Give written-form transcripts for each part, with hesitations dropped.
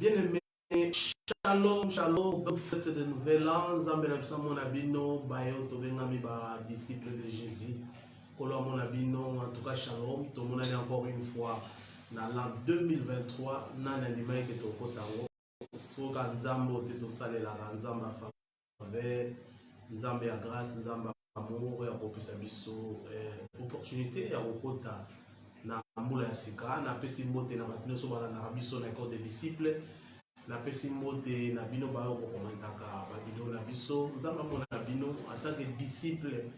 Bien-aimé, shalom, shalom, bonne fête de nouvel an. Nzambe na biso mona bino, bayo tobengami ba disciple de Jésus. Kolo mona bino, en tout cas shalom, tout le monde est encore une fois dans l'an 2023, nana ndima ke tokotango. Soka nzambo te to salela nzamba faveur, nzambe ya grâce, nzamba amour ya kopesa biso opportunité ya kokota na mbula ya sika na pesi mbote na batino so bana na biso na corps des disciples na pesi mbote na bino ba ko komentaka ba video na biso nzamba mona na bino en tant que disciple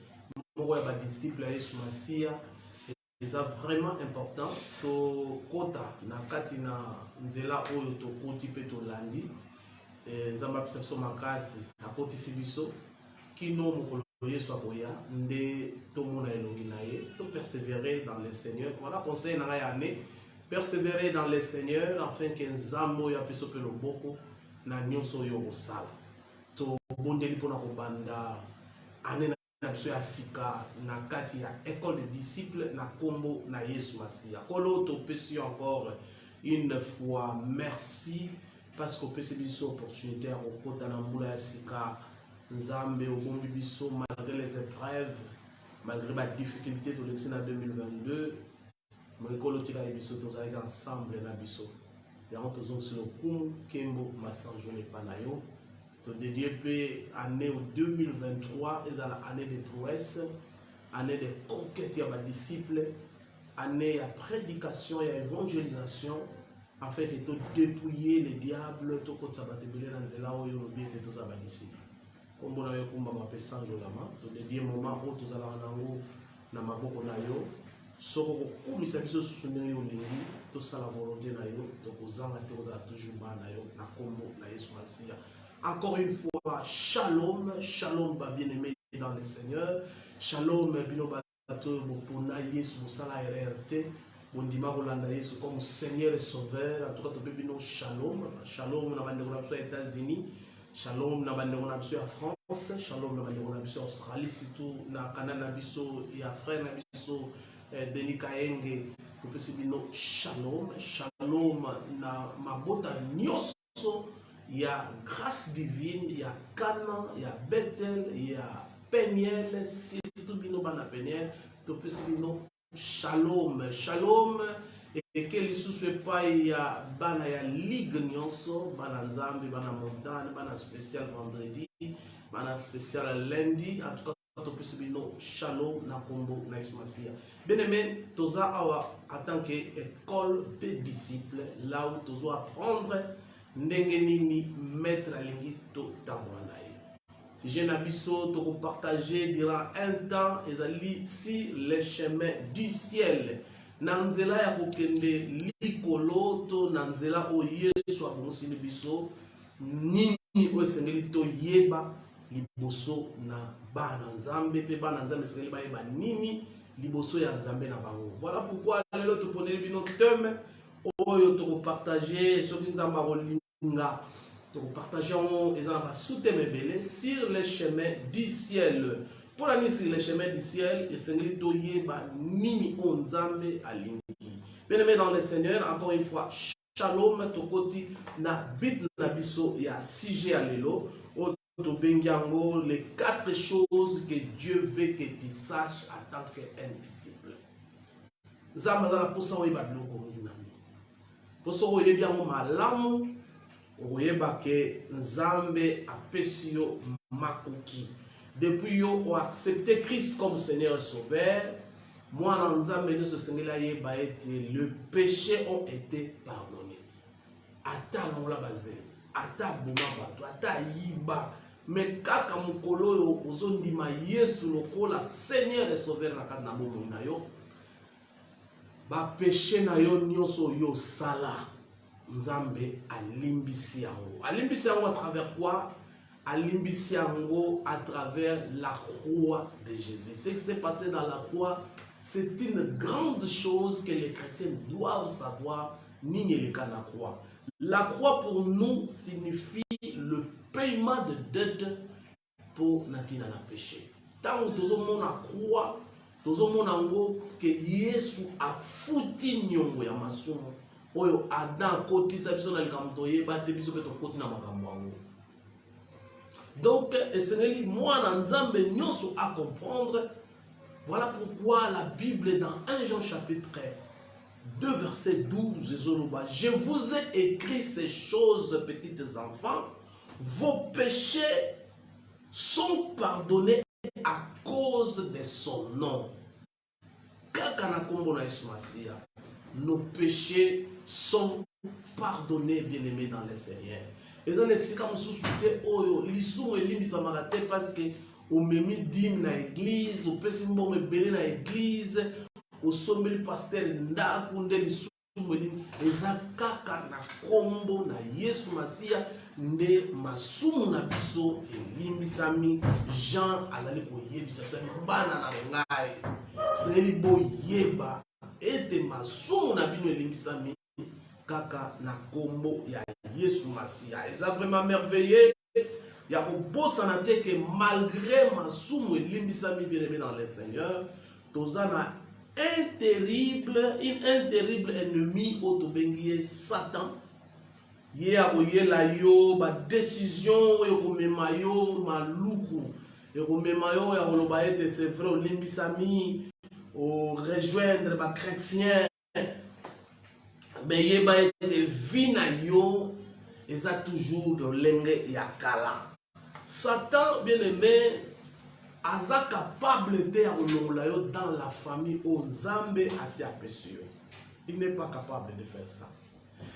moko ya ba disciple ya Yesu Masia eza vraiment important to kota na kati na nzela oyo to koti pe to landi nzamba pesa biso makasi na koti si biso kino mokolo Yesu akoya nde tomona elongi na ye to persévérer dans le Seigneur. Voilà conseil na ya année persévérer dans le Seigneur afin que nzambo ya peso pe loboko na nyonso yo kosala to bondeli pona ko banda année na biso ya sika na kati ya école de disciples na kombo na Yesu Masia. Kolo to pesi encore une fois merci parce que pesi biso opportunité ya kokota na mbula ya sika Nzambe au bon biso malgré les épreuves, malgré ma difficulté de l'exil en 2022, mon école tika biso tous avec ensemble na biso. Et on tous sur le coup Kembo Massan journée panayo. To dédié pe année 2023 et à l'année de prouesse, année de conquête ya ba disciples, année ya prédication et évangélisation afin que to dépouiller les diables to ko sabate belé dans zela oyo lo biete to za ba disciples. Comme on a eu un peu sans jolama, to dédié moment où tous allons nango na maboko na yo, soko ko misa biso soutenir yo lingi, to sala volonté na yo, to kozanga te oza toujours ba na yo na kombo na Yesu Masia. Encore une fois, shalom, shalom ba bien-aimé dans le Seigneur, shalom bino ba to bopona Yesu mosala RRT, bondima kolanda Yesu comme Seigneur et Sauveur, en tout cas to bino shalom, shalom na bande aux États-Unis. Shalom na bande na biso ya France, shalom na bande na biso Australie, surtout na Canada na biso ya frère na biso Denis Kaenge, to pesi bino shalom, shalom na mabota nyonso ya grâce divine, ya Cana, ya Bethel, ya Peniel, surtout bino bana Peniel, to pesi bino shalom, shalom. Et que les sous pas il y a bana ya ligue nyonso bana nzambe bana montagne bana spécial vendredi bana spécial lundi en tout cas to possiblement shalom na kombo na Yesu Masia. Bien aimé toza awa en tant que école des disciples là où tozo apprendre ndenge nini mettre la lingi to tamwana ye. Si j'ai nabiso to partager durant un temps ezali si les chemins du ciel nanzela ya kokende likolo to nanzela o Yesu abonsili biso nini o sengeli to yeba liboso na bana nzambe pe bana nzambe sengeli ba yeba nini liboso ya nzambe na bango. Voilà pourquoi lelo to poneli bino thème oyo to partager soki nzamba rolinga to partager on ezana ba sous-thème belé sur les chemins du ciel. Pour la mise sur les chemins du ciel, et Seigneur Toyeba Nini Onzambe Alingi. Bien-aimé dans le Seigneur, encore une fois, shalom, tokoti na bit na biso ya sujet alelo, to bengiango les 4 choses que Dieu veut que tu saches en tant qu'un disciple. Zamba za pour ça oyeba biloko nami. Pour ça oyeba yango malamu, oyeba ke Nzambe apesio makuki. Depuis yo ont accepté Christ comme Seigneur et Sauveur, moi dans Nzambe de ce Seigneur là le péché ont été pardonnés. Ata non la base, ata boma bato, ata yiba, mais kaka mukolo yo ozondima Yesu lokola Seigneur et Sauveur na kati na bomo na yo. Ba péché na yo nyonso yo sala. Nzambe alimbisi yango. Alimbisi yango à travers quoi? Alimbisiango à travers la croix de Jésus. Ce qui s'est passé dans la croix, c'est une grande chose que les chrétiens doivent savoir, ni le cas de la croix. La croix pour nous signifie le paiement de dette pour natina na péché. Tant que nous avons la croix, nous avons que Jésus a foutu nyongo ya masumo oyo Adam kotisa biso na likambo toyeba te biso pe tokoti na makambo yango. Donc esengeli mwana nzambe nyonso à comprendre. Voilà pourquoi la Bible dans 1 Jean chapitre 2 verset 12, je vous ai écrit ces choses, petits enfants, vos péchés sont pardonnés à cause de son nom. Nos péchés sont pardonnés, bien-aimés dans le Seigneur. Et ça n'est pas parce que au même dîme na église, au pessimum me belé na église, au sommet pasteur nda kunde li sumeli, ezakaka na kombo na Yesu Masia nde masumu na biso elimbisami Jean azali ko yebisa bisami bana na ngai. Seli bo yeba ete masumu na bino elimbisami kaka na kombo ya Yesu Masia. Eza vraiment merveilleux. Il y a un beau sanaté que malgré ma somme et l'imbissami bien-aimé dans le Seigneur, tous un terrible ennemi au Tobengier Satan. Il y a la décision et mayo maluku et mayo et c'est vrai l'imbissami au rejoindre les chrétiens. Mais il y a des vinayo et ça toujours de l'engrais et à kala. Satan, bien aimé, est capable de dans la famille aux Zambé à ses péchés. Il n'est pas capable de faire ça.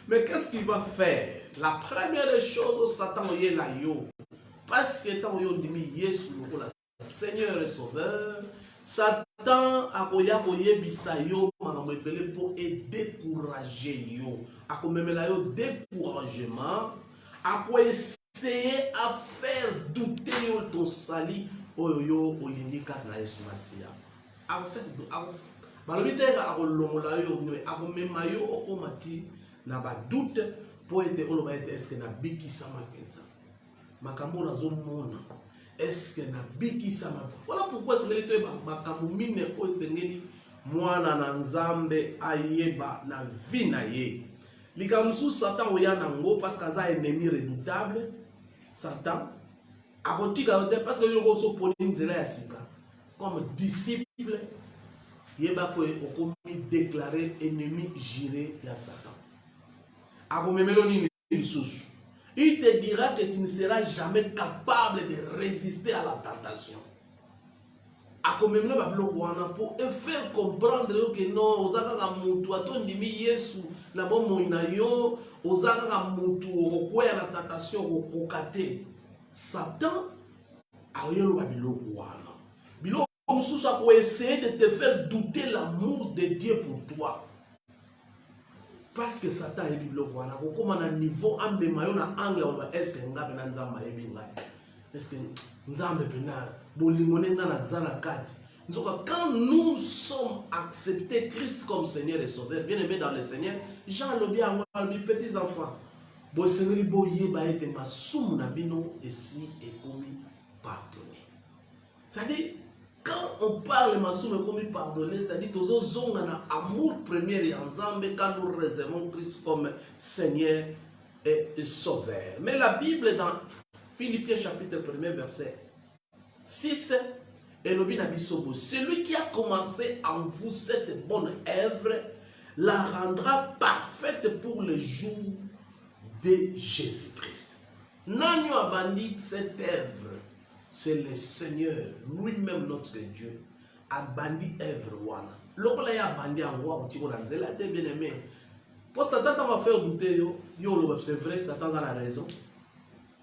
Mais qu'est-ce qu'il va faire? La première des choses, Satan est là, parce que tant qu'on dit Jésus, le Seigneur et Sauveur, Satan a bisayo pour décourager yo. A découragement, a essayer à faire douter ton sali oyo olindika na Yesu Masia. En fait, balobiteka akolongola yo a mema yo okomati na ba doute pour être oloba ete est-ce que na bikisa makenza. Makambo nazomona est-ce que na bikisa ma. Voilà pourquoi c'est que makambo mine ko sengeli mwana na nzambe ayeba na vie na ye. Likamsu Satan oya nango parce que ça ennemi redoutable. Satan a parce que yo so poni nzela ya sika comme disciple yeba ko okomi déclarer ennemi juré ya Satan. Akomemelo ni lisusu. Il te dira que tu ne seras jamais capable de résister à la tentation. Akomemelo bablo wana pour faire comprendre que non ozaka muntu atondimi Yesu na bomo inayo ozaka muntu okoya na tentation okokate. Satan a eu babilo wana. Bilo mususu pour essayer de te faire douter l'amour de Dieu pour toi. Parce que Satan est bilo wana kokoma na niveau ambemayo na angle on est-ce que ngabe na nzamba yebinga. Est-ce que nzambe pena bolingone na zana kati. Quand nous sommes acceptés Christ comme Seigneur et Sauveur, bien aimé dans le Seigneur, Jean le bien petits enfants. Bo sengeli bo yeba ete masumu na bino esi ekomi pardonné. C'est-à-dire quand on parle masumu ekomi pardonné, c'est-à-dire tozo zonga na amour premier et ensemble quand nous réservons Christ comme Seigneur et Sauveur. Mais la Bible dans Philippiens chapitre 1 verset 6 et celui qui a commencé en vous cette bonne œuvre la rendra parfaite pour le jour de Jésus-Christ. Nanyo abandi cette œuvre, c'est le Seigneur lui-même notre Dieu. Abandi œuvre wana. Lokola ya abandi anwa utiko na nzela te bien aimé. Pour Satan va faire douter yo c'est vrai Satan a la raison.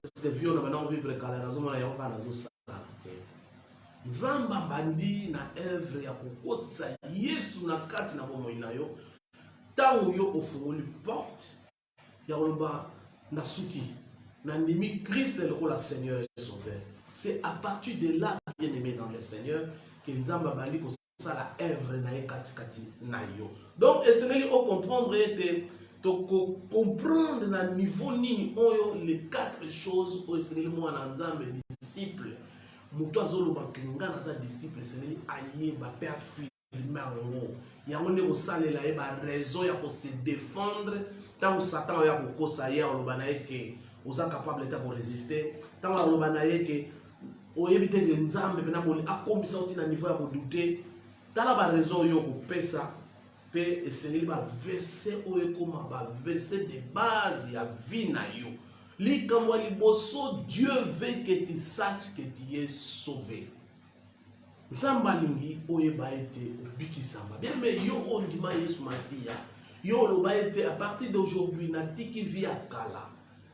Parce que vieux maintenant vivre kala raison na yo kana zo sa. Nzamba bandi na œuvre ya kokotsa Yesu na kati na bomo inayo. Tango yo ofungoli porte ya oloba na suki na nimi Christ le la Seigneur et Sauveur. C'est à partir de là bien aimé dans le Seigneur que nzamba bali ko ça la œuvre na kati kati na yo. Donc essayez de comprendre et de comprendre na niveau nini oyo les quatre choses au essayez moi na nzamba disciple. Muto azolo bakinga na za disciple essayez ayeba pe affirmer Il y a une raison pour se défendre. Tant que Satan a beaucoup ça y est, on est capable de résister. Tant qu'on on évite que nous a commis sorti dans niveau de douter. Dans la raison pour ça, peut essayer de verser verser des bases à vie na yo. Li kamwa liboso, Dieu veut que tu saches que tu es sauvé. Zamba lingi oyeba ete obiki samba. Bien mais yo ondima Yesu Masiya. Yo loba ete à partir d'aujourd'hui na tiki via kala.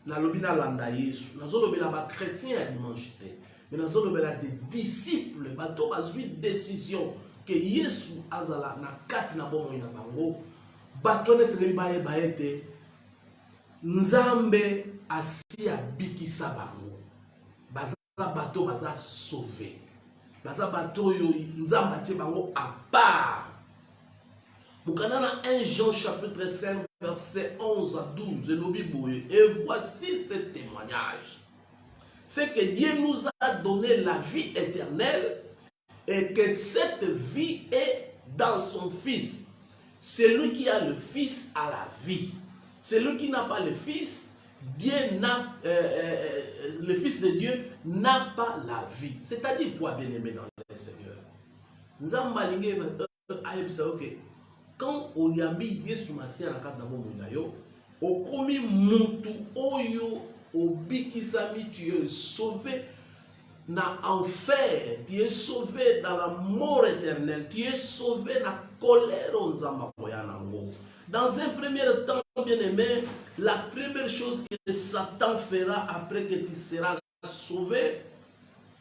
Na lobi na landa Yesu. Na zo lobela ba chrétien à dimanche te. Mais na zo lobela des disciples bato bazwi décision que Yesu azala na kati na bomo ina bango. Bato ne sengeli ba yeba ete Nzambe asi abikisa bango. Baza bato baza sauvé. Baza bato yo Nzambe atie bango à part. Moukanana 1 Jean chapitre 5 verset 11 à 12 et voici ce témoignage. C'est que Dieu nous a donné la vie éternelle et que cette vie est dans son Fils. Celui qui a le Fils a la vie. Celui qui n'a pas le Fils, le Fils de Dieu n'a pas la vie. C'est-à-dire quoi, bien-aimé dans le Seigneur? Nous avons maligné quand on y a mis Yesu Masiya na kati na bomoi na yo, okomi mutu oyo obikisami, tu es sauvé na enfer, tu es sauvé dans la mort éternelle, tu es sauvé dans la colère. Dans un premier temps, bien-aimé, la première chose que Satan fera après que tu seras sauvé,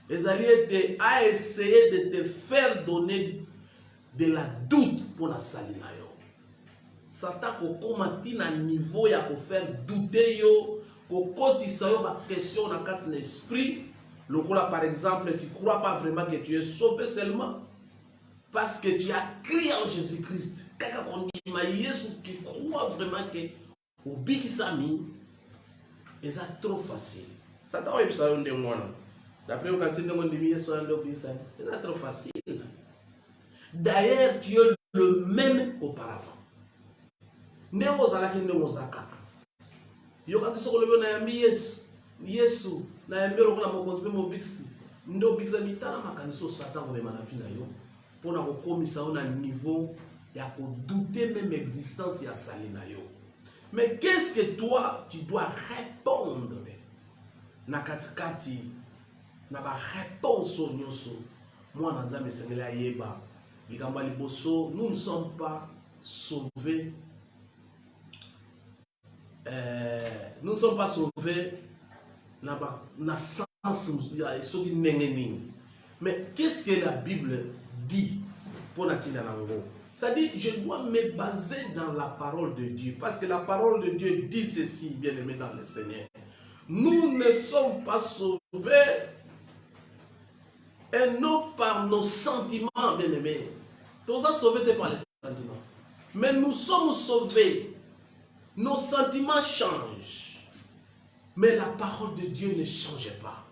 c'est à essayer de te faire donner de la doute pour la salina yo. Satan ko komati na niveau ya ko faire douter yo, ko kotisa yo ba question na kat l'esprit. Lokola par exemple, tu crois pas vraiment que tu es sauvé seulement parce que tu as crié en Jésus-Christ. Kaka kondima Yesu, tu crois vraiment que obiki sami eza trop facile. Satan oyebi sa yo nde mwana. D'après au quand tu ndimi Yesu ande obiki sami, eza trop facile. D'ailleurs, tu es le même auparavant. Ndemo zalaki ndemo zakaka. Yo quand tu sors le na yambi Yesu na yambi lokola mokonzi pe mobiksi. Ndo bikisa mitana makaniso Satan ko mema na vie na yo. Pona ko komisa yo na niveau ya ko douter même existence ya salina yo. Mais qu'est-ce que toi tu dois répondre na katikati na ba réponse nyonso. Moi na Nzambe sengela yeba. Nous ne sommes pas sauvés. Nous ne sommes pas sauvés dans sens. Mais qu'est-ce que la Bible dit pour Natina Nango? Ça dit, je dois me baser dans la parole de Dieu. Parce que la parole de Dieu dit ceci, bien aimé dans le Seigneur. Nous ne sommes pas sauvés et non par nos sentiments, bien aimés. Tous ça sauvés par les sentiments. Mais nous sommes sauvés. Nos sentiments changent. Mais la parole de Dieu ne change pas.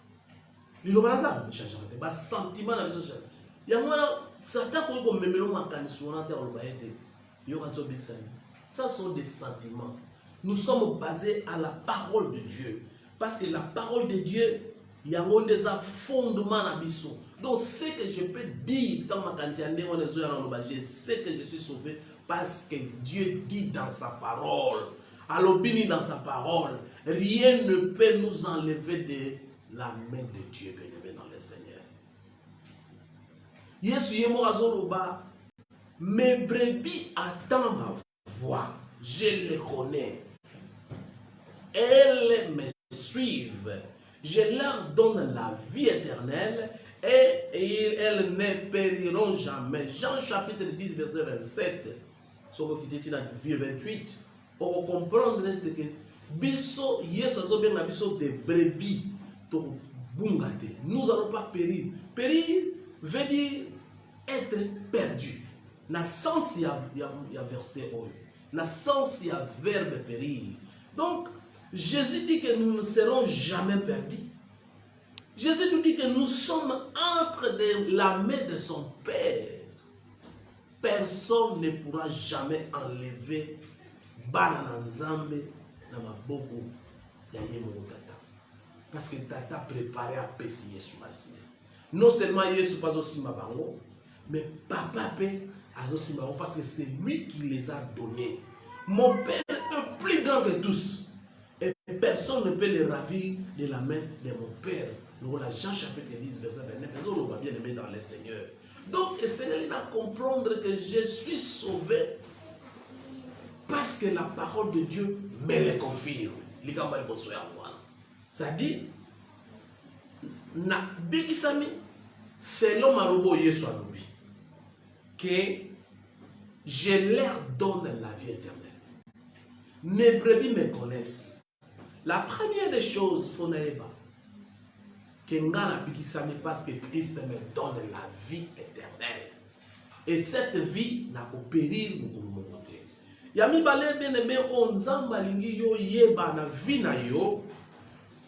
Les sentiments ne changent pas. Les sentiments ne changent pas. Il y a un certain nombre de ça sont des sentiments. Nous sommes basés à la parole de Dieu. Parce que la parole de Dieu, il y a un des fondements à l'abisson. Donc, ce que je peux dire dans ma quantité, je sais que je suis sauvé parce que Dieu dit dans sa parole. Alors, béni dans sa parole, rien ne peut nous enlever de la main de Dieu, bien-aimé dans le Seigneur. Yesu yemo azoloba, mes brebis attendent ma voix, je les connais. Elles me suivent. Je leur donne la vie éternelle et elles ne périront jamais. Jean chapitre 10, verset 27. Ce qui dit dans le 28. On comprend que biso Yesu azobeng na biso de brebis to bungate. Nous n'allons pas périr. Périr veut dire être perdu. Na sens il y a verset oyo. Na sens il y a verbe périr. Donc Jésus dit que nous ne serons jamais perdus. Jésus nous dit que nous sommes entre la main de son Père. personne ne pourra jamais enlever bana na nzambe na maboko ya ye moko tata. Parce que tata préparé à pesi Yesu Masiya. Non seulement Yesu pas aussi ma bango, mais papa pe aussi ma bango parce que c'est lui qui les a donnés. Mon père est plus grand que tous. Et personne ne peut les ravir de la main de mon père. Nous voilà Jean chapitre 10 verset 29. On va bien aimer dans le Seigneur. Donc le Seigneur il a comprendre que je suis sauvé parce que la parole de Dieu me le confirme. Ça dit, na bikisami selon marubo Yesu alubi que je leur donne la vie éternelle. Mes brebis me connaissent. La première des choses, faut naïba que ngana bikisami parce que Christ me donne la vie éternelle. Et cette vie n'a pas périr mon côté. Yami balé bien aimé on nzamba lingi yo yeba na vie na yo.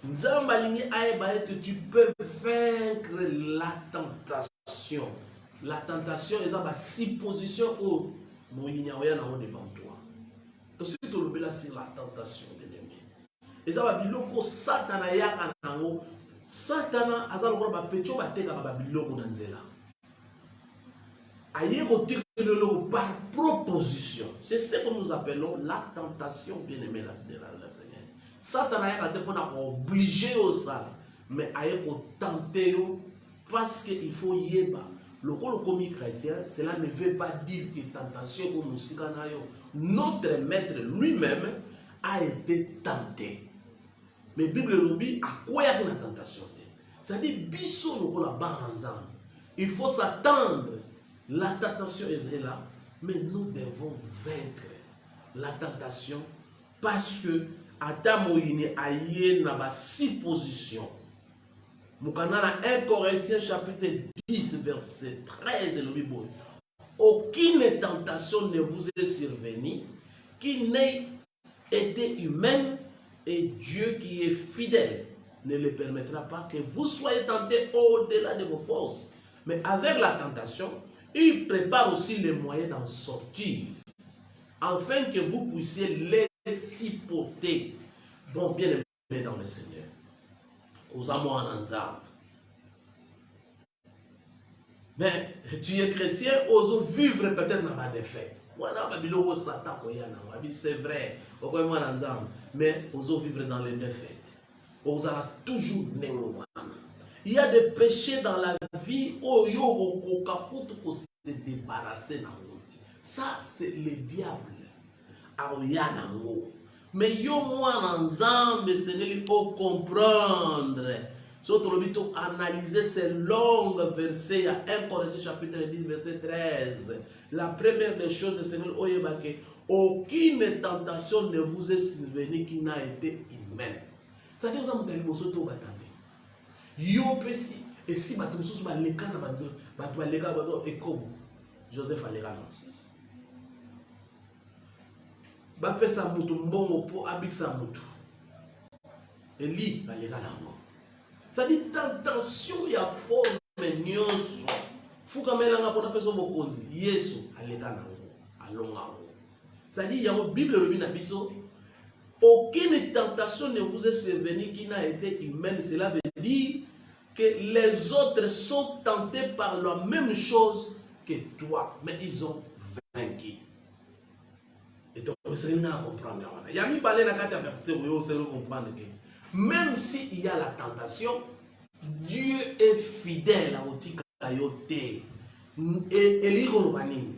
Nzamba lingi aeba que tu peux vaincre la tentation. La tentation est dans six positions où mon ignorant na devant toi. Donc si tu le là sur la tentation bien aimé. Et ça va biloko satana ya kanango. Satana azalo ko ba pecho ba teka ba biloko na nzela. Aïe par proposition. C'est ce que nous appelons la tentation, bien aimé la Seigneur. Satan a obligé au ça, mais aïe pour tenter parce qu'il faut y être. Le commis chrétien, cela ne veut pas dire que tentation comme notre maître lui-même a été tenté. Mais la Bible nous dit à quoi il y a la tentation. C'est-à-dire, il faut s'attendre. La tentation est là, mais nous devons vaincre la tentation parce que Atamoïne aïe n'a pas six positions. Moukana 1 Corinthiens chapitre 10 verset 13 le Bible. Aucune tentation ne vous est survenue qui n'ait été humaine et Dieu qui est fidèle ne le permettra pas que vous soyez tentés au-delà de vos forces. Mais avec la tentation, il prépare aussi les moyens d'en sortir, afin que vous puissiez les supporter. Bon, bien aimé dans le Seigneur, aux amours en ensemble. Mais tu es chrétien, ose vivre peut-être dans la défaite. C'est vrai, mais ose vivre dans les défaites. Ose toujours il y a des péchés dans la vie où il faut se débarrasser. Ça, c'est le diable. Mais yo moi ensemble, il faut comprendre. Surtout le but analyser ces longs versets. Il y a 1 Corinthiens chapitre 10, verset 13. La première des choses, c'est que aucune tentation ne vous est survenue qui n'a été humaine. C'est-à-dire que vous avez yo pesi et si bato mususu ba leka na banzo bato ba leka bato ekobo Joseph aleka na ba pesa mutu mbongo po abikisa mutu Eli ba leka na ngo ça dit tentation ya forme nyonso fuka melanga pona peso bokonzi Yesu aleka na ngo alonga ngo ça dit ya Bible le na biso aucune tentation ne vous est survenue qui n'a été humaine. Cela veut dire que les autres sont tentés par la même chose que toi, mais ils ont vaincu. Et donc, vous allez comprendre. Il y a mis parler dans 4 versets où vous allez comprendre que même s'il y a la tentation, Dieu est fidèle à Otika Yote. Et l'Irobanine.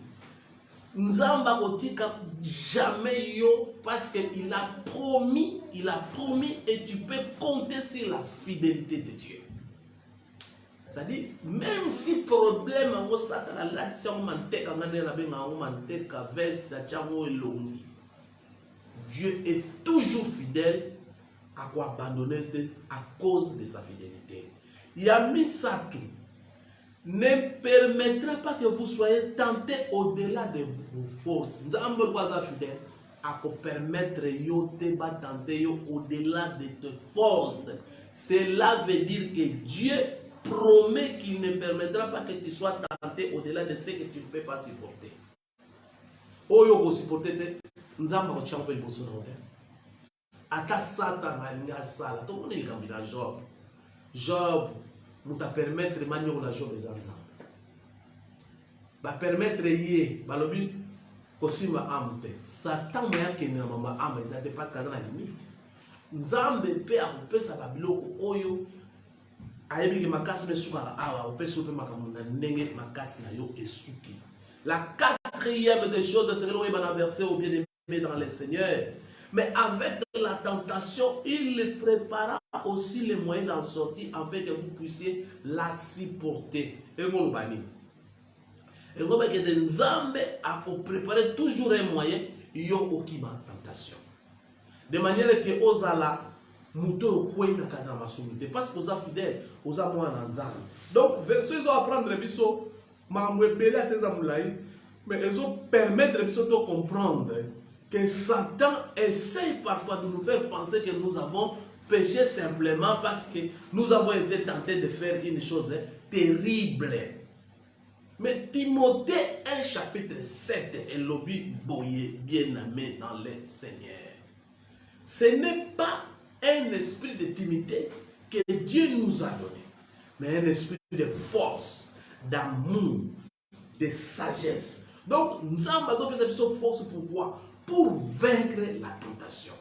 Nzamba Otika jamais yo parce qu'il a promis et tu peux compter sur la fidélité de Dieu. C'est-à-dire, même si problème au satana l'action manteka ngandela benga o manteka veste da chango elongi. Dieu est toujours fidèle à quoi abandonner à cause de sa fidélité. Yami Satu ne permettra pas que vous soyez tentés au-delà de vos forces. Nous avons fidèle à permettre yo te ba tenter yo au-delà de tes forces. Cela veut dire que Dieu promet qu'il ne permettra pas que tu sois tenté au-delà de ce que tu ne peux pas supporter. Oyo ko supporter te, nzamba ko champe liboso na ote. Ata Satan alinga sala, to moni likambi na Job. Job, muta permettre manyo la Job ezanza. Ba permettre yé, balobi kosimba amte. Satan moya kene na mama ama ezate parce que na limite. Nzambe pe akopesa ba biloko oyo ayebi ke makasi me suka awa opesa pe makambo na ndenge makasi na yo esuki. La quatrième des choses, c'est que nous avons versé au bien-aimé dans le Seigneur. Mais avec la tentation, il le prépara aussi les moyens d'en sortir afin que vous puissiez la supporter. Et mon bani. Et vous voyez que des Nzambe a préparé toujours un moyen, il y a aucune tentation. De manière que Ozala, Mouto Koué n'a qu'à dans ma soumité. Parce que vous êtes fidèles, vous êtes moins en Nzambe. Donc, verset, ils vont apprendre les bisous. Mais ils vont permettre de comprendre que Satan essaye parfois de nous faire penser que nous avons péché simplement parce que nous avons été tentés de faire une chose terrible. Mais Timothée 1 chapitre 7 est l'objet boyé bien-aimé dans le Seigneur. Ce n'est pas un esprit de timidité que Dieu nous a donné, mais un esprit de force, d'amour, de sagesse. Donc, nous avons besoin de force pourquoi? Pour vaincre la tentation.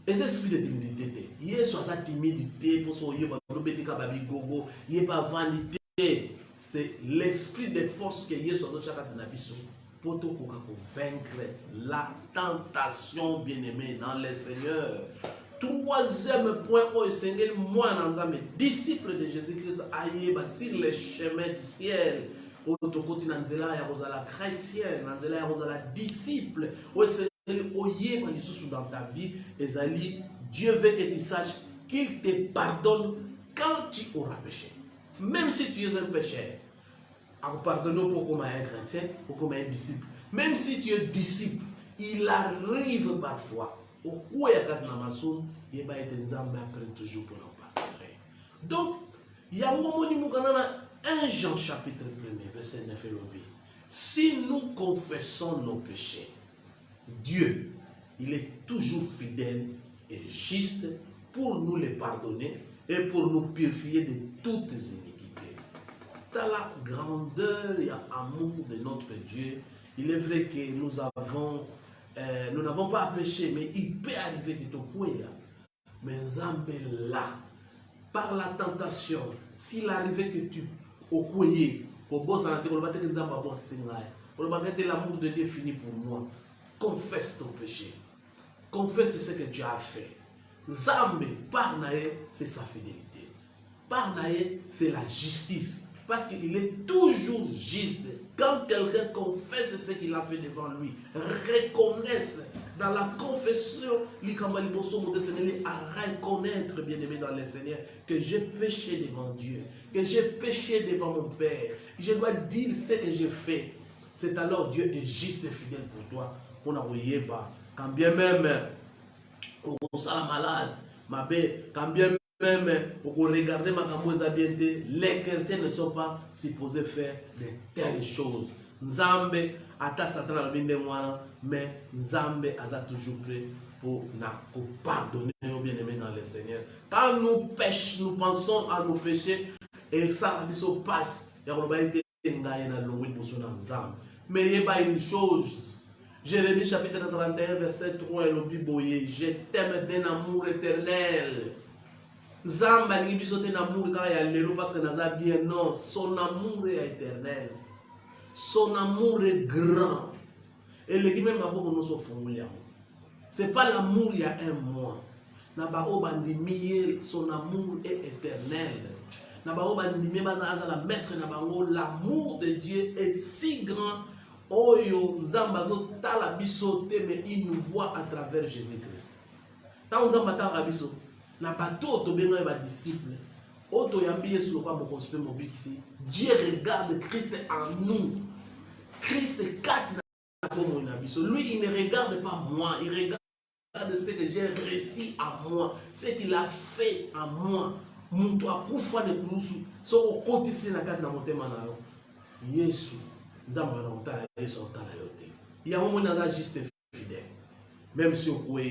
Et cet esprit de timidité, il y a soit timidité, pour ce il n'y a pas vanité. C'est l'esprit de force qui est sur chaque nabiso pour vaincre la tentation, bien-aimé dans le Seigneur. Troisième point, au Seigneur, moi, disciple de Jésus-Christ, aïe, sur le chemin du ciel. Otokoti nanzela ya rozala chrétien, nanzela ya rozala disciple. Au Seigneur, oye bandisusu dans ta vie, ezali, Dieu veut que tu saches qu'il te pardonne quand tu auras péché. Même si tu es un pécheur, pardonne pour comme un chrétien, pour comme un disciple. Même si tu es disciple, il arrive parfois au quoi il y a namason, il va être nzambe après toujours pour nous pardonner. Donc, il y a un moment où 1 Jean chapitre 1 verset 9 et 8. Si nous confessons nos péchés, Dieu, il est toujours fidèle et juste pour nous les pardonner et pour nous purifier de toutes iniquités. Dans la grandeur et l'amour de notre Dieu, il est vrai que nous n'avons pas péché, mais il peut arriver que tu puisses. Mais Nzambe là, par la tentation, s'il arrivait que tu au courrier, au boss à la tête, l'amour de Dieu fini pour moi. Confesse ton péché. Confesse ce que tu as fait. Nzambe, par Naé, c'est sa fidélité. Par Naé, c'est la justice. Parce qu'il est toujours juste. Quand quelqu'un confesse ce qu'il a fait devant lui, reconnaisse dans la confession, à reconnaître, bien-aimé dans le Seigneur, que j'ai péché devant Dieu, que j'ai péché devant mon Père. Je dois dire ce que j'ai fait. C'est alors Dieu est juste et fidèle pour toi. On n'a pas. Quand bien même, on sera malade, ma belle, quand bien même, pour regarder ma camoise, les chrétiens ne sont pas supposés faire de telles choses. Nzambe, ata Satan a mis mais Nzambe a toujours prêt pour nous pardonner, bien-aimés dans le Seigneur. Quand nous péchons, nous pensons à nos péchés et ça passe. Mais il y a une chose. Jérémie chapitre 31, verset 3, et le Biboye, je t'aime d'un amour éternel. Zamba ni biso te amour car il y a le parce que naza bien non, son amour est éternel. Son amour est grand. Et le qui même pas pour nous s'offrir. C'est pas l'amour il y a un mois. Na ba o bandimi son amour est éternel. Na ba o bandimi baza la maître na bango l'amour de Dieu est si grand. Oyo nzamba zo tala biso te mais il nous voit à travers Jésus-Christ. Tant nzamba tala biso na bateau to benga ba disciple auto yambi yesu lokwa mo conspect mo bikisi. Dieu regarde Christ en nous. Christ kati na comme na biso. Lui il ne regarde pas moi, il regarde ce que j'ai réussi à moi, ce qu'il a fait à moi. muntu akufa ne kulusu so okotisi na kati na motema na yo Yesu nzambe na otala Yesu otala yote ya momo na juste fidèle même si on peut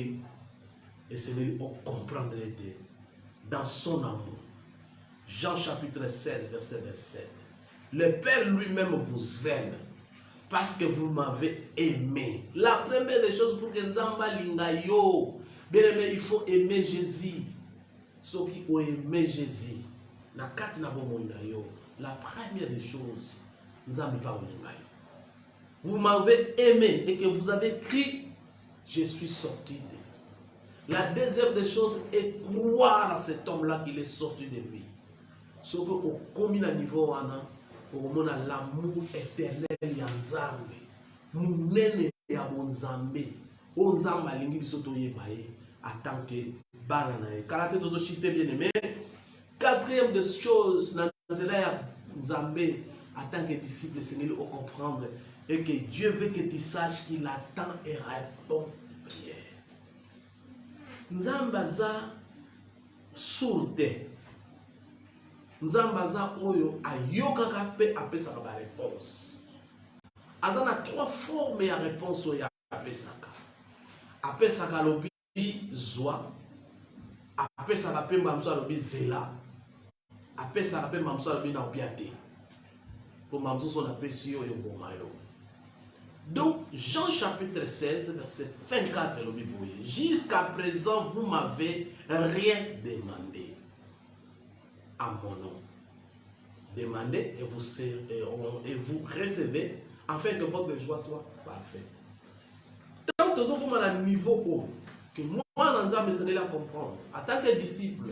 essayer de comprendre dans son amour. Jean chapitre 16 verset 27. Le Père lui-même vous aime parce que vous m'avez aimé. La première des choses pour que nzamba linga yo, bien aimé, il faut aimer Jésus. Ceux qui ont aimé Jésus, la première des choses, vous m'avez aimé et que vous avez crié, je suis sorti de lui. La deuxième des choses est croire à cet homme-là qu'il est sorti de lui. Sauf qu'au commun niveau, on a l'amour éternel yanzambe. Mounene ya bonzambe. Onzamba lingi bisoto yebaye. En tant que bananae. Karaté de chité bien aimé. Quatrième des choses, Nzambe, en tant que disciple, c'est de comprendre et que Dieu veut que tu saches qu'il attend et répond aux prières. Nzambaza sourde. Nzambaza oyo ayokaka pe apesaka ba réponse. Azana trois formes ya réponse oyo apesaka. Apesaka lobi Zoa, apesaka pe mamso lobi zela, apesaka pe mamso lobi na opiate. Pour mamso son apesi yo bomayo. Donc Jean chapitre 16 verset 24 lobi boye. Jusqu'à présent vous m'avez rien demandé à mon nom. Demandez et vous recevez afin que votre joie soit parfaite. Tant que vous avez un niveau haut, que moi, je vais comprendre, en tant que disciple,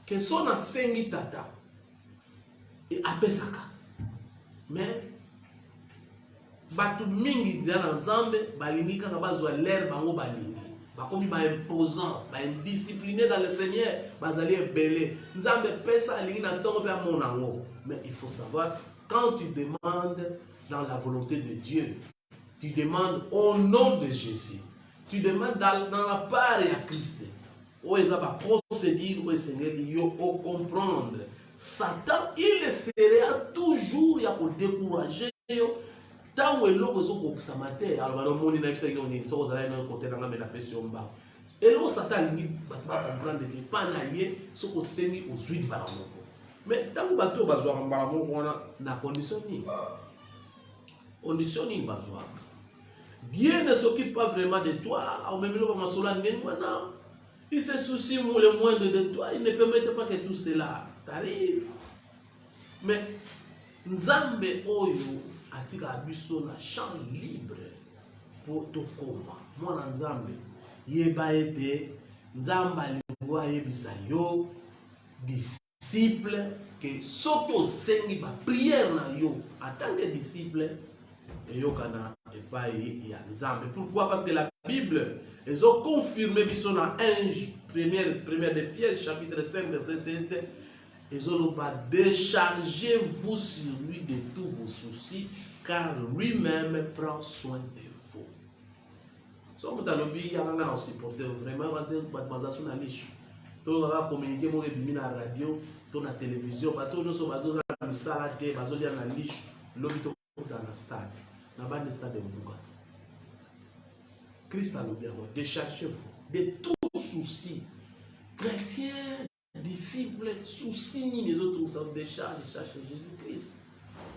que son enseigne tata et apesaka. Mais, batu mingi diana nzambe, balingi kaka bazwa l'air bango balingi. Bakomi ba imposant, ba indiscipliné dans le Seigneur, bazali belé. Nzambe pesa alingi na tongo pe monango. Mais il faut savoir, quand tu demandes dans la volonté de Dieu, tu demandes au nom de Jésus. Tu demandes dans la part de Christ. Où il va procéder, où Seigneur dit, au comprendre. Satan, il essaiera toujours pour décourager. Tant où il est ça matin, alors on a dit on est sur un côté dans la pression bas. Et là, Satan il va comprendre que pas naïe, ce qu'on sait aux huit balamoko. Mais tant que bateau bazoa en balamoko, on a conditionné. Conditionné bazoa. Dieu ne s'occupe pas vraiment de toi. Il se soucie le moindre de toi. Il ne permet pas que tout cela t'arrive. Mais Nzambe Oyo atika abiso na champ libre pour te koma. Moi Nzambe yeba ete Nzamba lingwa yebisa yo disciple que soto sengi ba prière na yo en tant que disciple. Pourquoi? Parce que la Bible, ils ont confirmé, ils sont dans 1 de Pierre, chapitre 5, verset 7, ils ont pas déchargez-vous sur lui de tous vos soucis, car lui-même prend soin de vous. Si vous avez dit, vous avez supporté vraiment, vous avez dit, vous avez communiqué, vous avez mis la radio, vous avez la télévision, vous avez mis la salle, vous avez mis la liche, vous avez mis la stade. Christ a le bien, déchargez-vous de tout souci. Chrétiens, disciples, soucis, les autres, ça décharge Jésus-Christ.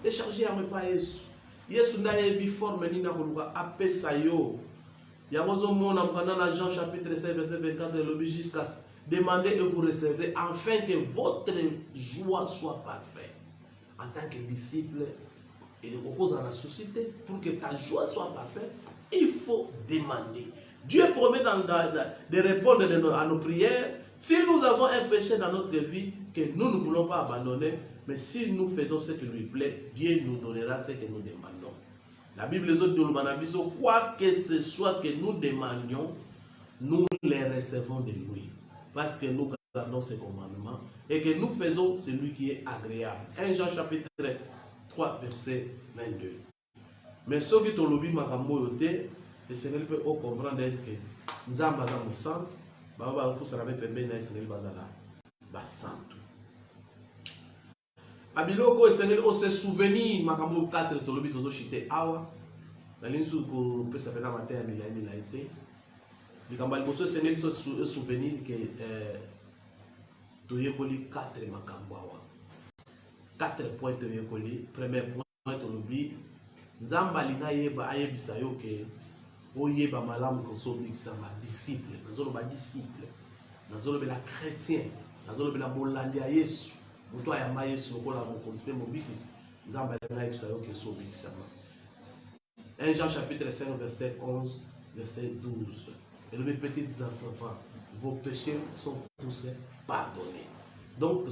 Déchargez à mes pas Yesu. Yesu n'a pas forme ni n'a pas appelé ça yo. Il y a besoin de Jean chapitre 16 verset 24 le jusqu'à demander et vous recevrez afin que votre joie soit parfaite. En tant que disciple, et repose à la société, pour que ta joie soit parfaite, il faut demander. Dieu promet de répondre à nos prières. Si nous avons un péché dans notre vie que nous ne voulons pas abandonner, mais si nous faisons ce qui lui plaît, Dieu nous donnera ce que nous demandons. La Bible dit quoi que ce soit que nous demandions, nous les recevons de lui. Parce que nous gardons ses commandements et que nous faisons celui qui est agréable. 1 Jean chapitre 3, verset 22. Mais ce qui est au lobby makambo yote, le Seigneur peut comprendre que Nzamba za mo centre, baba ko sala be pembe na Seigneur bazala ba centre. Abiloko esengeli o se souvenir makambo 4 tolobi tozo chite awa. Na linsu ko pesa pena matin ya mila été. Likambo liboso esengeli so souvenir que toyekoli 4 makambo awa. 4 points toyekoli. Premier point tolobi nzamba linga yeba ayebisa yo ke oyeba malamu koso bikisa ma disciple. Nazolo ba disciple. Nazolo bela chrétien. Nazolo bela molandi ya Yesu. Muto ayamba Yesu lokola mokonzi pe mobikisi. Nzamba linga yebisa yo ke so bikisa ma. 1 Jean chapitre 5 verset 11 verset 12. Et le petits enfants, vos péchés sont tous pardonnés. Donc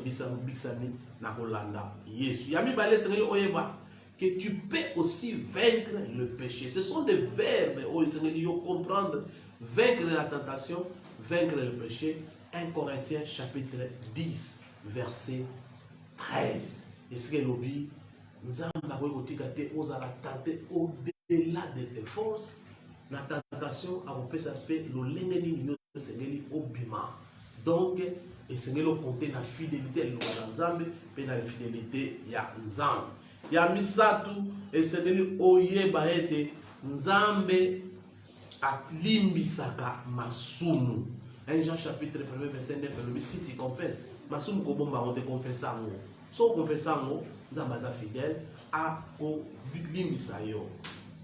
bisami na kolanda Yesu. Yami bale sengeli oyeba que tu peux aussi vaincre le péché. Ce sont des verbes où il faut comprendre vaincre la tentation, vaincre le péché. 1 Corinthiens chapitre 10 verset 13. Et ce que l'objet nous avons tenté au-delà de tes forces. La tentation a repéré ça fait le lengeni sengeli obima. Donc et sengeli compter la fidélité de Nzambe et la fidélité ya Nzambe. Ya misatu esengeli oyeba ete Nzambe aklimbisaka masumu. 1 Jean chapitre 1 verset 9 le si tu confesses masumu ko bomba on te confesse ngo. So confesse ngo Nzambe za fidèle a ko limbisa yo.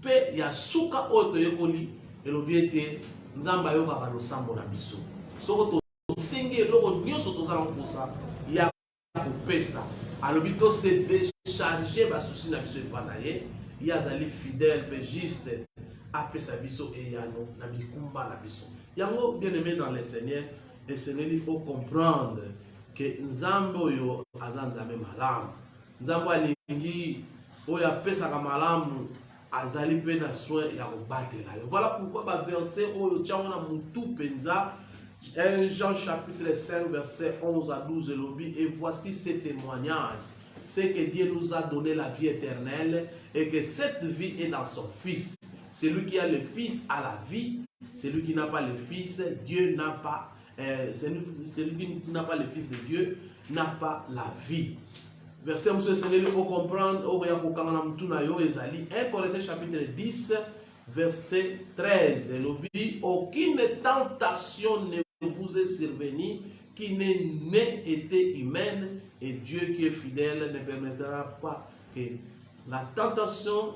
Pe ya suka oto yekoli elobi ete Nzambe yo kaka losambo na biso. So to singe loko nyoso tozala mposa ya kopesa. Alobi to se décharger ba souci na biso epana ye yazali fidèle pe juste apesa biso eyano na bikumba na biso. Yango bien aimé dans le Seigneur, le Seigneur il faut comprendre que Nzambe yo azanzame malamu. Nzambe alingi oyo apesaka malamu azali pe na soin ya kobatela yo. Voilà pourquoi ba verset oyo tyango na mutu penza 1 Jean chapitre 5 verset 11 à 12 lobby et voici ce témoignage. C'est que Dieu nous a donné la vie éternelle et que cette vie est dans son Fils. Celui qui a le Fils a la vie. Celui qui n'a pas le Fils, Dieu n'a pas. Celui qui n'a pas le Fils de Dieu n'a pas la vie. Verset monsieur Seigneur, il faut comprendre. 1 Corinthiens chapitre 10 verset 13. Aucune tentation ne vous est survenue qui n'ait été humaine, et Dieu qui est fidèle ne permettra pas que la tentation,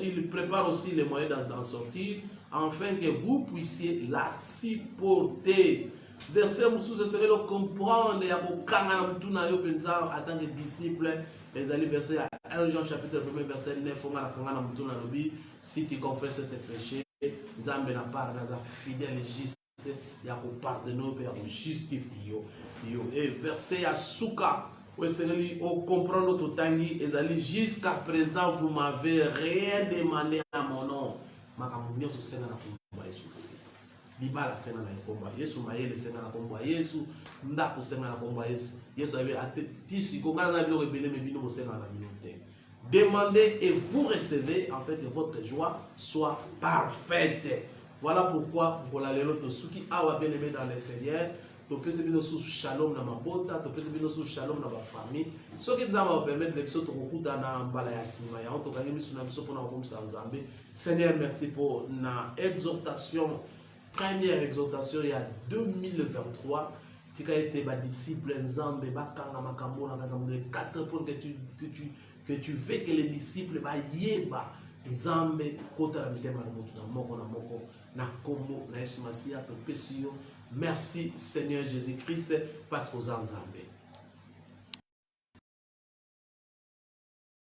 il prépare aussi les moyens d'en sortir, afin que vous puissiez la supporter. Verset Moussou, c'est le comprendre, il y a en tant que disciple, les alliés verset 1 Jean chapitre 1 verset 9, si tu confesses tes péchés, Nzambe na part na fidèle juste. Il y a pour pardonner, pour justifier. Et verset à Souka, où c'est comprendre tout tangi, et jusqu'à présent vous m'avez rien demandé à mon nom. Makamunyo so senga na komba Yesu kasi. Libala senga na komba Yesu, mayele senga na komba Yesu, ndako senga na komba Yesu. Yesu avait atisi ko ngana bilo rebele me bino senga na minute. Demandez et vous recevez, en fait que votre joie soit parfaite. Voilà pourquoi pour la leloto suki awa bien aimé dans le Seigneur, to pese bino sous shalom na mabota, to pese bino sous shalom na ba famille. Ce qui nous va permettre de to kokuta na mbala ya sima ya to kangi misu na biso pona ko komisa Nzambe. Seigneur, merci pour na exhortation, première exhortation il y a 2023. Tika été ba disciple Nzambe ba kanga makambo na kanga 4 points que tu veux que les disciples ba yeba Nzambe kota la mitema na moto na moko na kombo na Yesu Masia to pesio. Merci Seigneur Jésus-Christ parce que vous en Nzambe.